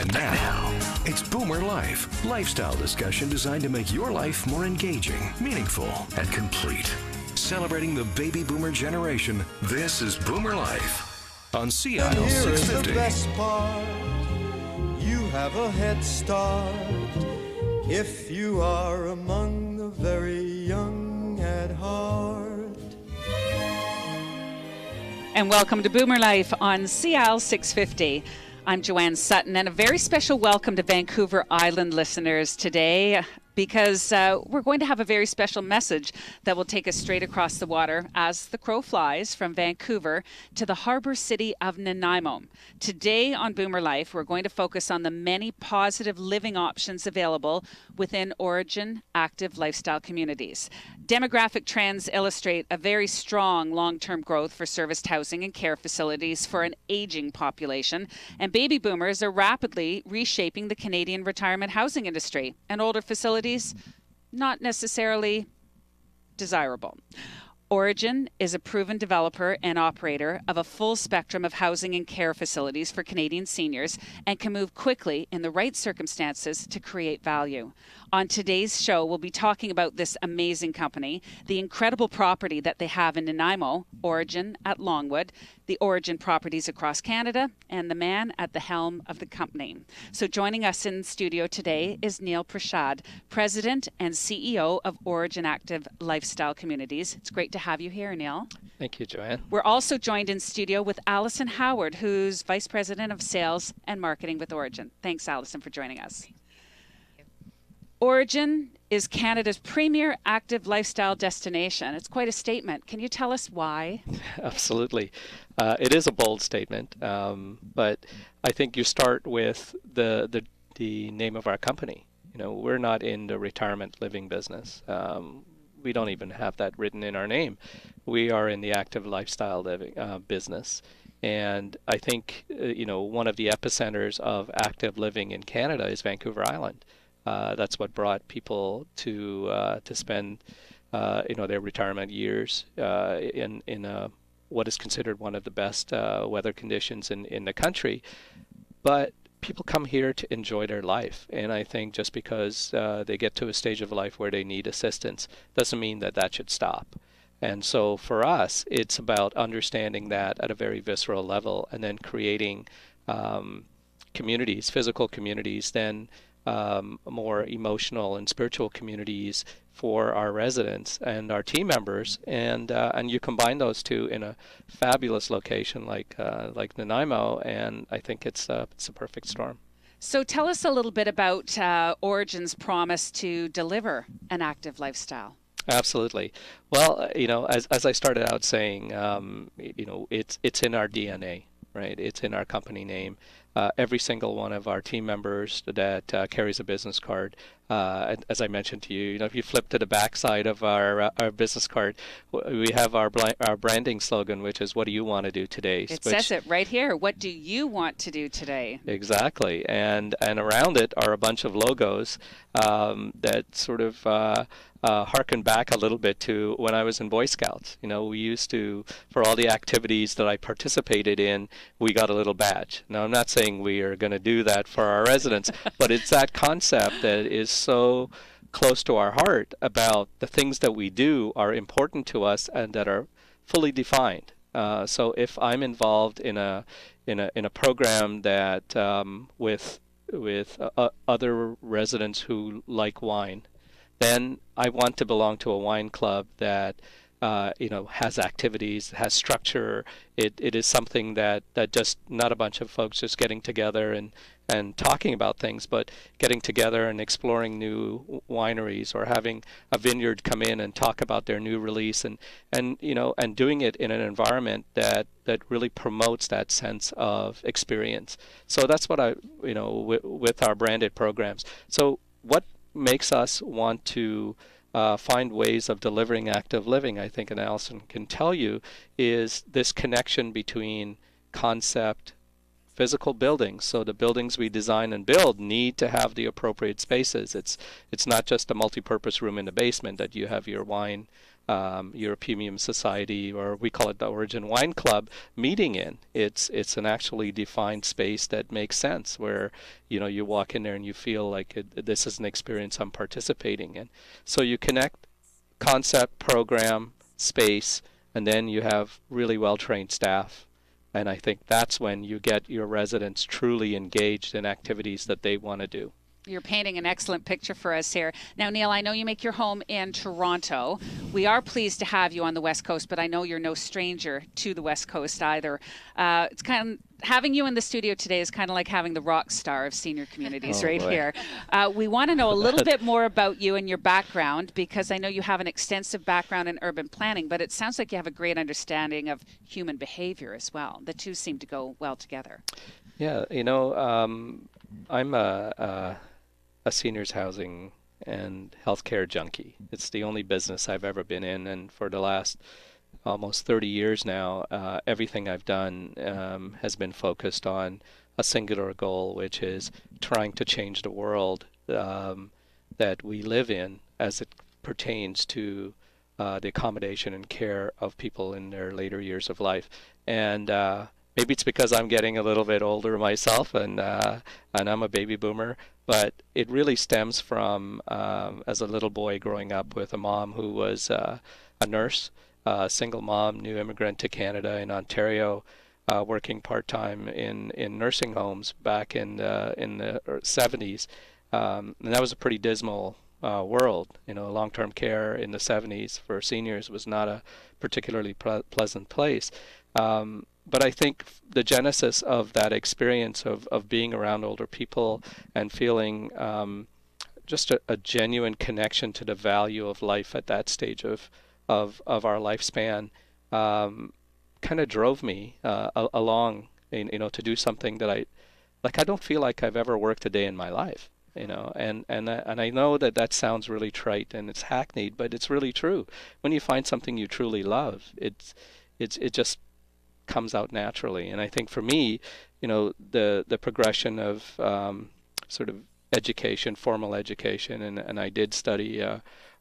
And now, it's Boomer Life, lifestyle discussion designed to make your life more engaging, meaningful, and complete. Celebrating the baby boomer generation, this is Boomer Life on Seattle 650. The best part, you have a head start if you are among the very young at heart. And welcome to Boomer Life on CL 650. I'm Joanne Sutton, and a very special welcome to Vancouver Island listeners today, because we're going to have a very special message that will take us straight across the water as the crow flies from Vancouver to the harbor city of Nanaimo. Today on Boomer Life, we're going to focus on the many positive living options available within Origin active lifestyle communities. Demographic trends illustrate a very strong long-term growth for serviced housing and care facilities for an aging population, and baby boomers are rapidly reshaping the Canadian retirement housing industry, and older facilities not necessarily desirable. Origin is a proven developer and operator of a full spectrum of housing and care facilities for Canadian seniors and can move quickly in the right circumstances to create value. On today's show, we'll be talking about this amazing company, the incredible property that they have in Nanaimo, Origin at Longwood, the Origin properties across Canada, and the man at the helm of the company. So joining us in studio today is Neil Prashad, President and CEO of Origin Active Lifestyle Communities. It's great to have you here, Neil. Thank you, Joanne. We're also joined in studio with Alison Howard, who's Vice President of Sales and Marketing with Origin. Thanks, Alison, for joining us. Origin is Canada's premier active lifestyle destination. It's quite a statement. Can you tell us why? Absolutely. It is a bold statement, but I think you start with the name of our company. You know, we're not in the retirement living business. We don't even have that written in our name. We are in the active lifestyle living business. And I think, one of the epicenters of active living in Canada is Vancouver Island. That's what brought people to spend, their retirement years in what is considered one of the best weather conditions in the country. But people come here to enjoy their life, and I think just because they get to a stage of life where they need assistance doesn't mean that should stop. And so for us, it's about understanding that at a very visceral level, and then creating communities, physical communities, then more emotional and spiritual communities for our residents and our team members, and you combine those two in a fabulous location like Nanaimo, and I think it's a perfect storm. So tell us a little bit about Origin's promise to deliver an active lifestyle. Absolutely. Well, as I started out saying, it's in our DNA, right? It's in our company name. Every single one of our team members that carries a business card, as I mentioned to you, if you flip to the backside of our business card, we have our branding slogan, which is, "What do you want to do today?" It says it right here. What do you want to do today? Exactly. And around it are a bunch of logos that sort of harken back a little bit to when I was in Boy Scouts. We used to, for all the activities that I participated in, we got a little badge. Now, I'm not saying we are going to do that for our residents, but it's that concept that is so close to our heart about the things that we do are important to us and that are fully defined. So if I'm involved in a program that with other residents who like wine, then I want to belong to a wine club that has activities, has structure. It is something that just not a bunch of folks just getting together and talking about things, but getting together and exploring new wineries, or having a vineyard come in and talk about their new release, and doing it in an environment that really promotes that sense of experience. So that's what with our branded programs. So what makes us want to find ways of delivering active living, I think, and Alison can tell you, is this connection between concept, physical buildings. So the buildings we design and build need to have the appropriate spaces. It's not just a multi-purpose room in the basement that you have your wine European Society, or we call it the Origin Wine Club, meeting in. It's an actually defined space that makes sense, where you walk in there and you feel like this is an experience I'm participating in. So you connect concept, program, space, and then you have really well-trained staff. And I think that's when you get your residents truly engaged in activities that they want to do. You're painting an excellent picture for us here. Now, Neil, I know you make your home in Toronto. We are pleased to have you on the West Coast, but I know you're no stranger to the West Coast either. It's kind of having you in the studio today is kind of like having the rock star of senior communities here. We want to know a little bit more about you and your background, because I know you have an extensive background in urban planning, but it sounds like you have a great understanding of human behavior as well. The two seem to go well together. Yeah, I'm a seniors housing and healthcare junkie. It's the only business I've ever been in, and for the last almost 30 years now, everything I've done has been focused on a singular goal, which is trying to change the world that we live in as it pertains to the accommodation and care of people in their later years of life. And maybe it's because I'm getting a little bit older myself, and I'm a baby boomer, but it really stems from as a little boy growing up with a mom who was a nurse, a single mom, new immigrant to Canada in Ontario, working part-time in nursing homes back in the 70s. And that was a pretty dismal world. Long-term care in the 70s for seniors was not a particularly pleasant place. But I think the genesis of that experience of being around older people and feeling just a genuine connection to the value of life at that stage of our lifespan kind of drove me along, to do something that I don't feel like I've ever worked a day in my life. And I know that sounds really trite and it's hackneyed, but it's really true. When you find something you truly love, it just comes out naturally. And I think for me, the progression of sort of education, formal education, and I did study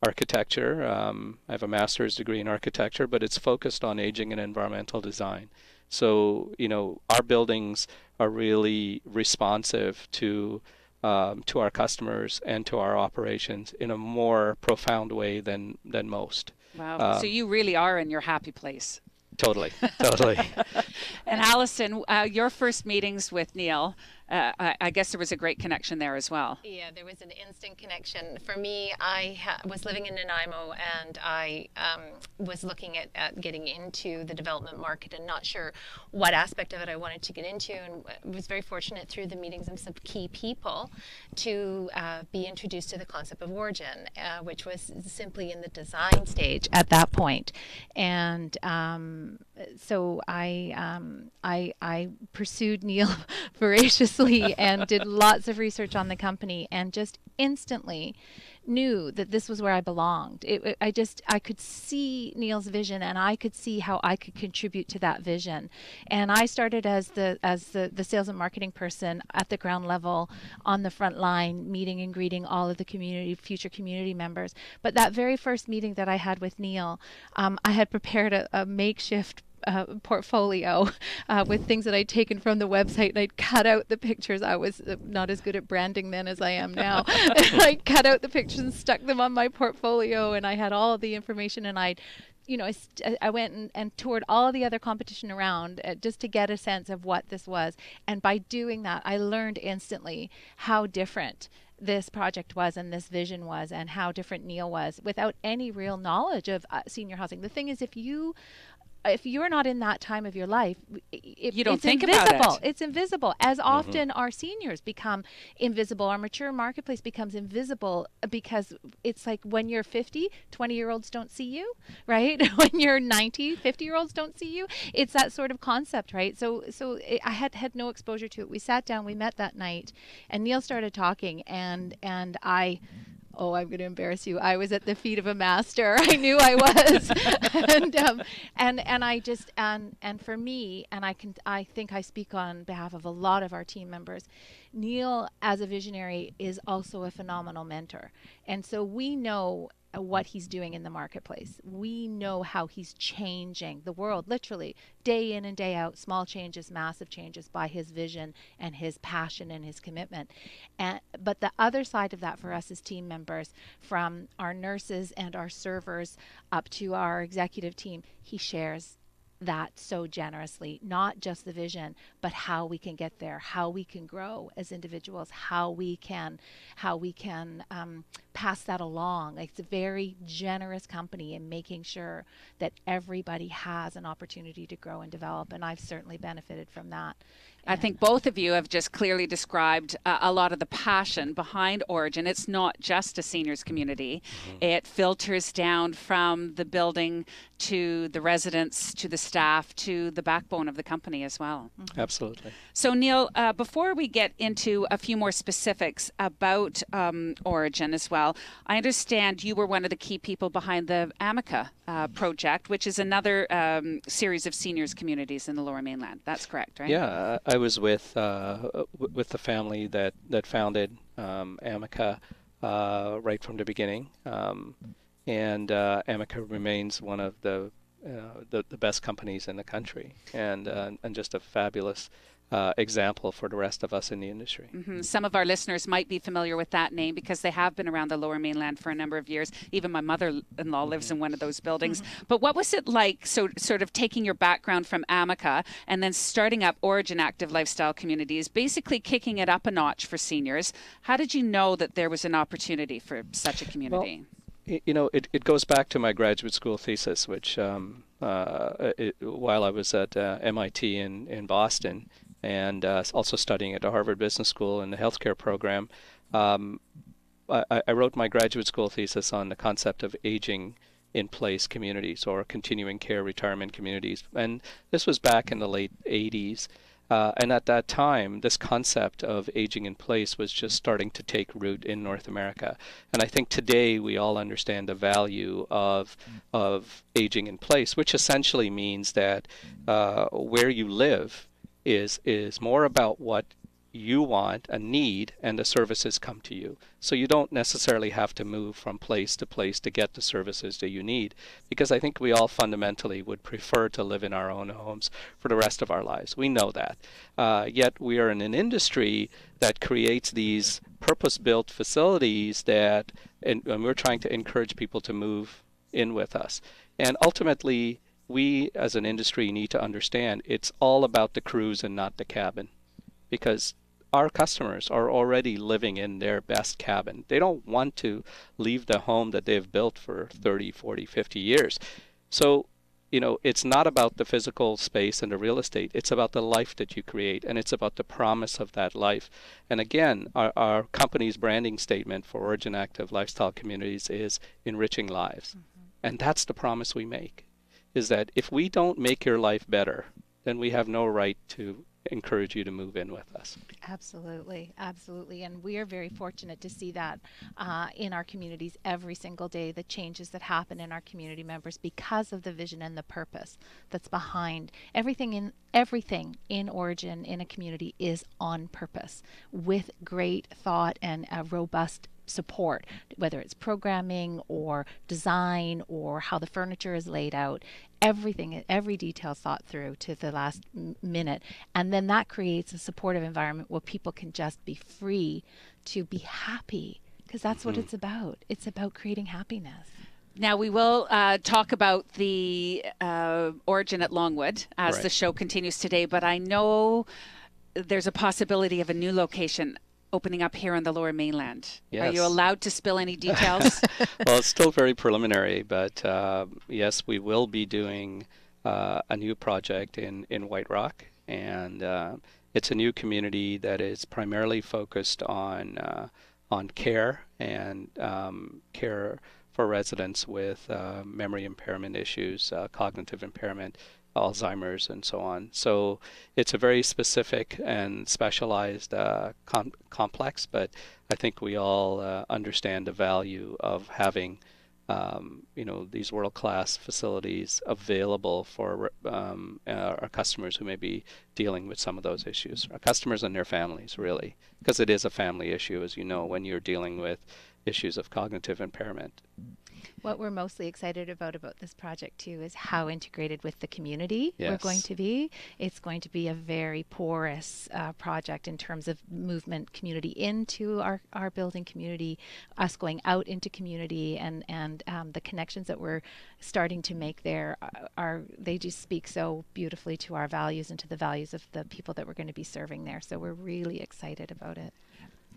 architecture. I have a master's degree in architecture, but it's focused on aging and environmental design. So, our buildings are really responsive to our customers and to our operations in a more profound way than most. Wow. So you really are in your happy place. Totally. And Allison, your first meetings with Neil, I guess there was a great connection there as well. Yeah, there was an instant connection. For me, I was living in Nanaimo, and I was looking at getting into the development market and not sure what aspect of it I wanted to get into, and was very fortunate through the meetings of some key people to be introduced to the concept of Origin, which was simply in the design stage at that point. And so I pursued Neil voraciously and did lots of research on the company, and just instantly knew that this was where I belonged. I could see Neil's vision, and I could see how I could contribute to that vision. And I started as the sales and marketing person at the ground level, on the front line, meeting and greeting all of the future community members. But that very first meeting that I had with Neil, I had prepared a makeshift portfolio with things that I'd taken from the website, and I'd cut out the pictures. I was not as good at branding then as I am now. I cut out the pictures and stuck them on my portfolio, and I had all of the information, and I went and toured all the other competition around just to get a sense of what this was. And by doing that, I learned instantly how different this project was and this vision was, and how different Neil was, without any real knowledge of senior housing. The thing is, if you're not in that time of your life, you don't think invisible. about it. It's invisible. As often our seniors become invisible, our mature marketplace becomes invisible, because it's like when you're 50, 20-year-olds don't see you, right? When you're 90, 50-year-olds don't see you. It's that sort of concept, right? So I had no exposure to it. We sat down, we met that night, and Neil started talking, and I... Oh, I'm going to embarrass you. I was at the feet of a master. I knew I was, and I just and for me, and I think I speak on behalf of a lot of our team members, Neil, as a visionary, is also a phenomenal mentor, and so we know what he's doing in the marketplace. We know how he's changing the world, literally, day in and day out, small changes, massive changes, by his vision and his passion and his commitment. But the other side of that for us as team members, from our nurses and our servers up to our executive team, he shares that so generously, not just the vision, but how we can get there, how we can grow as individuals, how we can pass that along. Like, it's a very generous company in making sure that everybody has an opportunity to grow and develop, and I've certainly benefited from that. I think both of you have just clearly described a lot of the passion behind Origin. It's not just a seniors community. It filters down from the building to the residents, to the staff, to the backbone of the company as well. Absolutely. So Neil, before we get into a few more specifics about Origin as well, I understand you were one of the key people behind the Amica project, which is another series of seniors communities in the Lower Mainland. That's correct, right? Yeah, I was with the family that founded Amica right from the beginning, and Amica remains one of the best companies in the country, and just a fabulous example for the rest of us in the industry. Some of our listeners might be familiar with that name because they have been around the Lower Mainland for a number of years. Even my mother-in-law lives in one of those buildings. But what was it like, sort of taking your background from Amica and then starting up Origin Active Lifestyle Communities, basically kicking it up a notch for seniors? How did you know that there was an opportunity for such a community? Well, it goes back to my graduate school thesis, which while I was at MIT in Boston, and also studying at the Harvard Business School in the healthcare program, I wrote my graduate school thesis on the concept of aging in place communities, or continuing care retirement communities. And this was back in the late 80s. And at that time, this concept of aging in place was just starting to take root in North America. And I think today we all understand the value of aging in place, which essentially means that where you live is more about what you want and need, and the services come to you. So you don't necessarily have to move from place to place to get the services that you need, because I think we all fundamentally would prefer to live in our own homes for the rest of our lives. We know that. Yet we are in an industry that creates these purpose-built facilities and we're trying to encourage people to move in with us. And ultimately, we as an industry need to understand it's all about the cruise and not the cabin, because our customers are already living in their best cabin. They don't want to leave the home that they've built for 30, 40, 50 years. So, it's not about the physical space and the real estate. It's about the life that you create, and it's about the promise of that life. And again, our company's branding statement for Origin Active Lifestyle Communities is enriching lives. And that's the promise we make, is that if we don't make your life better, then we have no right to encourage you to move in with us. Absolutely, absolutely. And we are very fortunate to see that in our communities every single day, the changes that happen in our community members because of the vision and the purpose that's behind everything in Origin in a community is on purpose, with great thought and a robust support, whether it's programming or design or how the furniture is laid out. Everything, every detail thought through to the last minute. And then that creates a supportive environment where people can just be free to be happy, because that's what it's about. It's about creating happiness. Now, we will talk about the Origin at Longwood as the show continues today, but I know there's a possibility of a new location opening up here on the Lower Mainland. Yes. Are you allowed to spill any details? Well, it's still very preliminary, but yes, we will be doing a new project in White Rock, and it's a new community that is primarily focused on care and care for residents with memory impairment issues, cognitive impairment, Alzheimer's, and so on. So it's a very specific and specialized complex, but I think we all understand the value of having these world-class facilities available for our customers who may be dealing with some of those issues. Our customers and their families, really, because it is a family issue, as you know, when you're dealing with issues of cognitive impairment. What we're mostly excited about this project too is how integrated with the community we're Yes. going to be. It's going to be a very porous project in terms of movement community into our building community, us going out into community, and the connections that we're starting to make there they just speak so beautifully to our values and to the values of the people that we're going to be serving there. So we're really excited about it.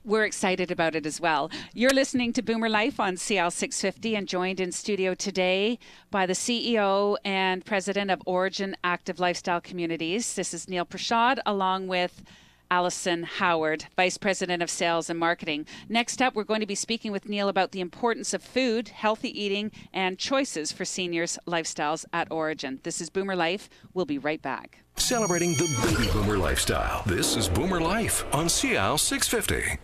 We're excited about it as well. You're listening to Boomer Life on CL 650 and joined in studio today by the CEO and President of Origin Active Lifestyle Communities. This is Neil Prashad, along with Alison Howard, Vice President of Sales and Marketing. Next up, we're going to be speaking with Neil about the importance of food, healthy eating, and choices for seniors' lifestyles at Origin. This is Boomer Life. We'll be right back. Celebrating the baby boomer lifestyle. This is Boomer Life on CL 650.